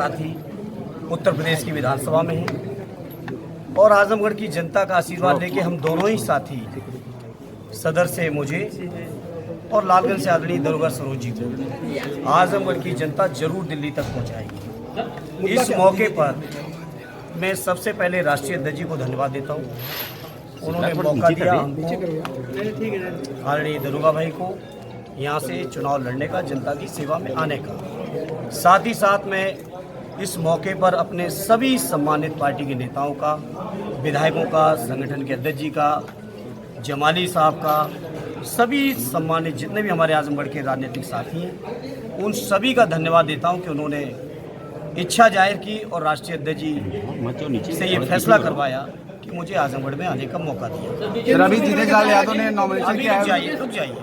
साथी उत्तर प्रदेश की विधानसभा में हैं और आजमगढ़ की जनता का आशीर्वाद लेके हम दोनों ही साथी सदर से मुझे और लालगंज से आदरणीय दरोगा सरोज जी को आजमगढ़ की जनता जरूर दिल्ली तक पहुंचाएगी। इस मौके पर मैं सबसे पहले राष्ट्रीय अध्यक्ष जी को धन्यवाद देता हूं। उन्होंने मौका दिया हमको, आदरणीय दरोगा भाई को यहाँ से चुनाव लड़ने का, जनता की सेवा में आने का। साथ ही साथ मैं इस मौके पर अपने सभी सम्मानित पार्टी के नेताओं का, विधायकों का, संगठन के अध्यक्ष जी का, जमाली साहब का, सभी सम्मानित जितने भी हमारे आजमगढ़ के राजनीतिक साथी हैं, उन सभी का धन्यवाद देता हूं कि उन्होंने इच्छा जाहिर की और राष्ट्रीय अध्यक्ष जी से ये फैसला करवाया कि मुझे आजमगढ़ में आने का मौका दिया। रवि जीतेलाल यादव ने नॉमिनेशन किया है। रुक जाइए।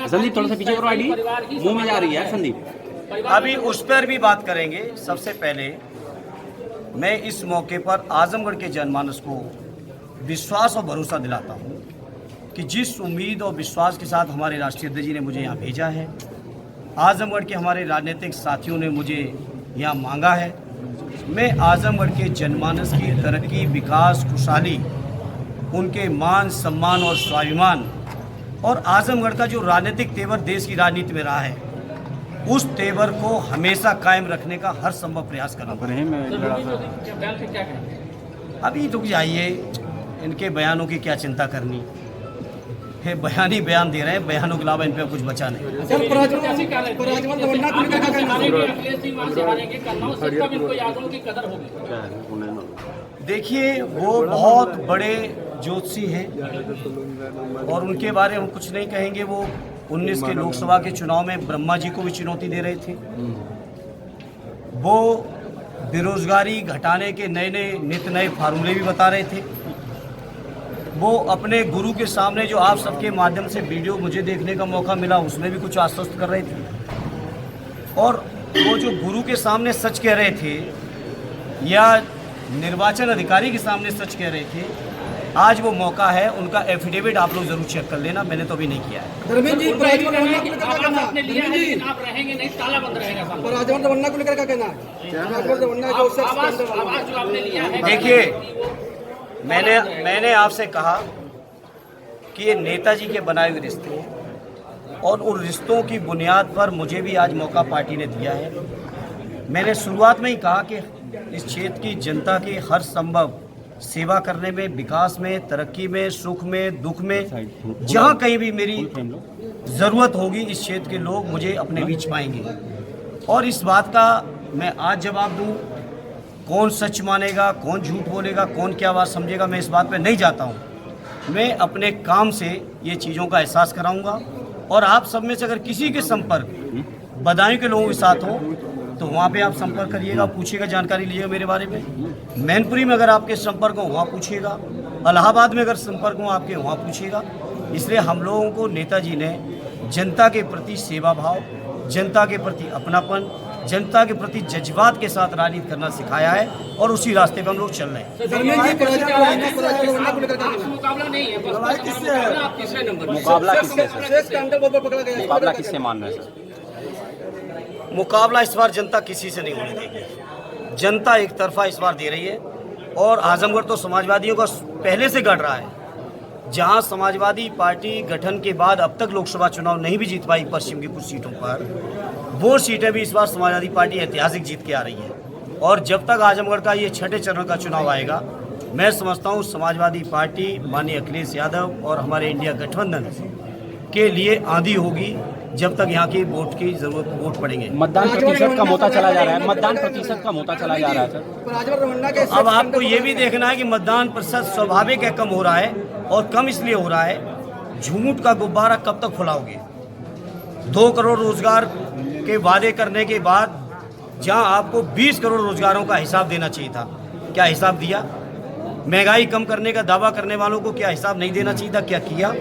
संदीप थोड़ा सा पीछे करो, आईडी मुंह में जा रही है संदीप। अभी उस पर भी बात करेंगे। सबसे पहले मैं इस मौके पर आजमगढ़ के जनमानस को विश्वास और भरोसा दिलाता हूं कि जिस उम्मीद और विश्वास के साथ हमारे राष्ट्रीय अध्यक्ष जी ने मुझे यहाँ भेजा है, आजमगढ़ के हमारे राजनीतिक साथियों ने मुझे यहाँ मांगा है, मैं आजमगढ़ के जनमानस की तरक्की, विकास, खुशहाली, उनके मान सम्मान और स्वाभिमान और आजमगढ़ का जो राजनीतिक तेवर देश की राजनीति में रहा है, उस तेवर को हमेशा कायम रखने का हर संभव प्रयास करना पड़ेगा। अभी रुक जाइए, इनके बयानों की क्या चिंता करनी है। बयान ही बयान दे रहे हैं, बयानों के अलावा इन पर कुछ बचा नहीं। देखिए, वो बहुत बड़े ज्योतिषी हैं और उनके बारे में हम कुछ नहीं कहेंगे। वो 19 के लोकसभा के चुनाव में ब्रह्मा जी को भी चुनौती दे रहे थे। वो बेरोजगारी घटाने के नए नए नित नए फार्मूले भी बता रहे थे। वो अपने गुरु के सामने, जो आप सबके माध्यम से वीडियो मुझे देखने का मौका मिला, उसमें भी कुछ आश्वस्त कर रहे थे। और वो जो गुरु के सामने सच कह रहे थे या निर्वाचन अधिकारी के सामने सच कह रहे थे, आज वो मौका है। उनका एफिडेविट आप लोग जरूर चेक कर लेना, मैंने तो अभी नहीं किया है। देखिए, मैंने आपसे कहा कि ये नेताजी के बनाए हुए रिश्ते हैं और उन रिश्तों की बुनियाद पर मुझे भी आज मौका पार्टी ने दिया है। मैंने शुरुआत में ही कहा कि इस क्षेत्र की जनता की हर संभव सेवा करने में, विकास में, तरक्की में, सुख में, दुख में, जहाँ कहीं भी मेरी ज़रूरत होगी, इस क्षेत्र के लोग मुझे अपने बीच पाएंगे। और इस बात का मैं आज जवाब दूँ, कौन सच मानेगा, कौन झूठ बोलेगा, कौन क्या बात समझेगा, मैं इस बात पे नहीं जाता हूँ। मैं अपने काम से ये चीज़ों का एहसास कराऊंगा और आप सब में से अगर किसी के संपर्क बदायूं के लोगों के साथ हो तो वहाँ पे आप संपर्क करिएगा, पूछिएगा, जानकारी लीजिएगा मेरे बारे में। मैनपुरी में अगर आपके संपर्क हो वहाँ पूछिएगा, इलाहाबाद में अगर संपर्क हो आपके वहाँ पूछिएगा। इसलिए हम लोगों को नेताजी ने जनता के प्रति सेवा भाव, जनता के प्रति अपनापन, जनता के प्रति जज्बात के साथ राजनीति करना सिखाया है और उसी रास्ते पर हम लोग चल रहे हैं। मुकाबला किससे मान रहे हैं? मुकाबला इस बार जनता किसी से नहीं होने देगी। जनता एक तरफा इस बार दे रही है और आजमगढ़ तो समाजवादियों का पहले से गढ़ रहा है। जहां समाजवादी पार्टी गठन के बाद अब तक लोकसभा चुनाव नहीं भी जीत पाई पश्चिम की कुछ सीटों पर, वो सीटें भी इस बार समाजवादी पार्टी ऐतिहासिक जीत के आ रही है। और जब तक आजमगढ़ का ये छठे चरण का चुनाव आएगा, मैं समझता हूँ समाजवादी पार्टी, माननीय अखिलेश यादव और हमारे इंडिया गठबंधन के लिए आंधी होगी जब तक यहाँ की वोट की जरूरत, वोट पड़ेंगे। मतदान प्रतिशत कम होता चला जा रहा है, मतदान प्रतिशत कम होता चला जा रहा है सर। अब आपको ये भी देखना है कि मतदान प्रतिशत स्वाभाविक है कम हो रहा है, और कम इसलिए हो रहा है, झूठ का गुब्बारा कब तक फुलाओगे? 2 करोड़ रोजगार के वादे करने के बाद जहां आपको 20 करोड़ रोजगारों का हिसाब देना चाहिए था, क्या हिसाब दिया? महंगाई कम करने का दावा करने वालों को क्या हिसाब नहीं देना चाहिए था? क्या किया?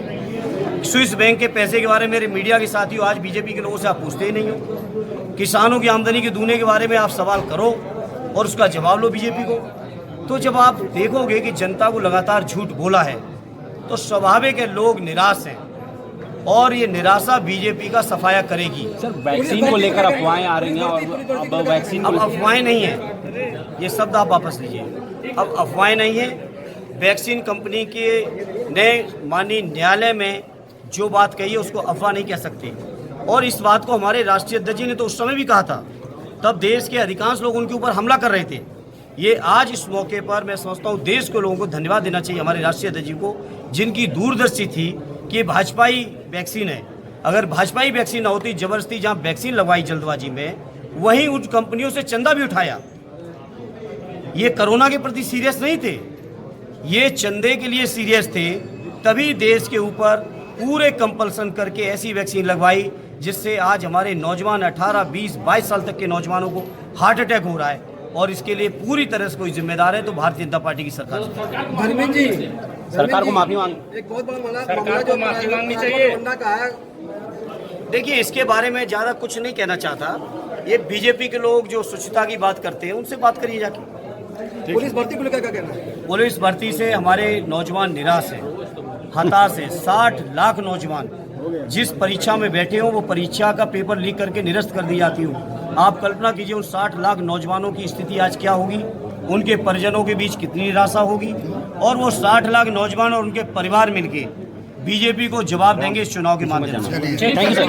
स्विस बैंक के पैसे के बारे में मेरे मीडिया के साथियों, आज बीजेपी के लोगों से आप पूछते ही नहीं हो। किसानों की आमदनी के दूने के बारे में आप सवाल करो और उसका जवाब लो बीजेपी को। तो जब आप देखोगे कि जनता को लगातार झूठ बोला है, तो स्वाभाविक है लोग निराश हैं और ये निराशा बीजेपी का सफाया करेगी। सर वैक्सीन को लेकर अफवाहें आ रही हैं और अब वैक्सीन अब अफवाहें नहीं है, ये शब्द आप वापस लीजिए। अब अफवाहें नहीं है। वैक्सीन कंपनी के ने माननीय न्यायालय में जो बात कही है उसको अफवाह नहीं कह सकते। और इस बात को हमारे राष्ट्रीय अध्यक्ष जी ने तो उस समय भी कहा था, तब देश के अधिकांश लोग उनके ऊपर हमला कर रहे थे। ये आज इस मौके पर मैं समझता हूँ देश के लोगों को धन्यवाद देना चाहिए हमारे राष्ट्रीय अध्यक्ष जी को, जिनकी दूरदर्शी थी कि भाजपाई वैक्सीन है। अगर भाजपाई वैक्सीन न होती, जबरदस्ती जहाँ वैक्सीन लगवाई जल्दबाजी में, वहीं उन कंपनियों से चंदा भी उठाया। ये कोरोना के प्रति सीरियस नहीं थे, ये चंदे के लिए सीरियस थे। तभी देश के ऊपर पूरे कंपल्सन करके ऐसी वैक्सीन लगवाई जिससे आज हमारे नौजवान 18, 20, 22 साल तक के नौजवानों को हार्ट अटैक हो रहा है। और इसके लिए पूरी तरह से कोई जिम्मेदार है तो भारतीय जनता पार्टी की सरकार है। धर्मेंद्र जी, सरकार को माफी मांग एक बहुत बड़ा मामला जो माफी मांगनी चाहिए का है। देखिए, इसके बारे में ज़्यादा कुछ नहीं कहना चाहता। ये बीजेपी के लोग जो स्वच्छता की बात करते हैं उनसे बात करिए जाके। पुलिस भर्ती को लेकर क्या कहना है? पुलिस भर्ती से हमारे नौजवान निराश हैं, हताश हैं। 60 लाख नौजवान जिस परीक्षा में बैठे हों वो परीक्षा का पेपर लीक करके निरस्त कर दी जाती हो। आप कल्पना कीजिए उन 60 लाख नौजवानों की स्थिति आज क्या होगी, उनके परिजनों के बीच कितनी निराशा होगी। और वो 60 लाख नौजवान और उनके परिवार मिलके बीजेपी को जवाब देंगे इस चुनाव के माध्यम से। Thank you sir.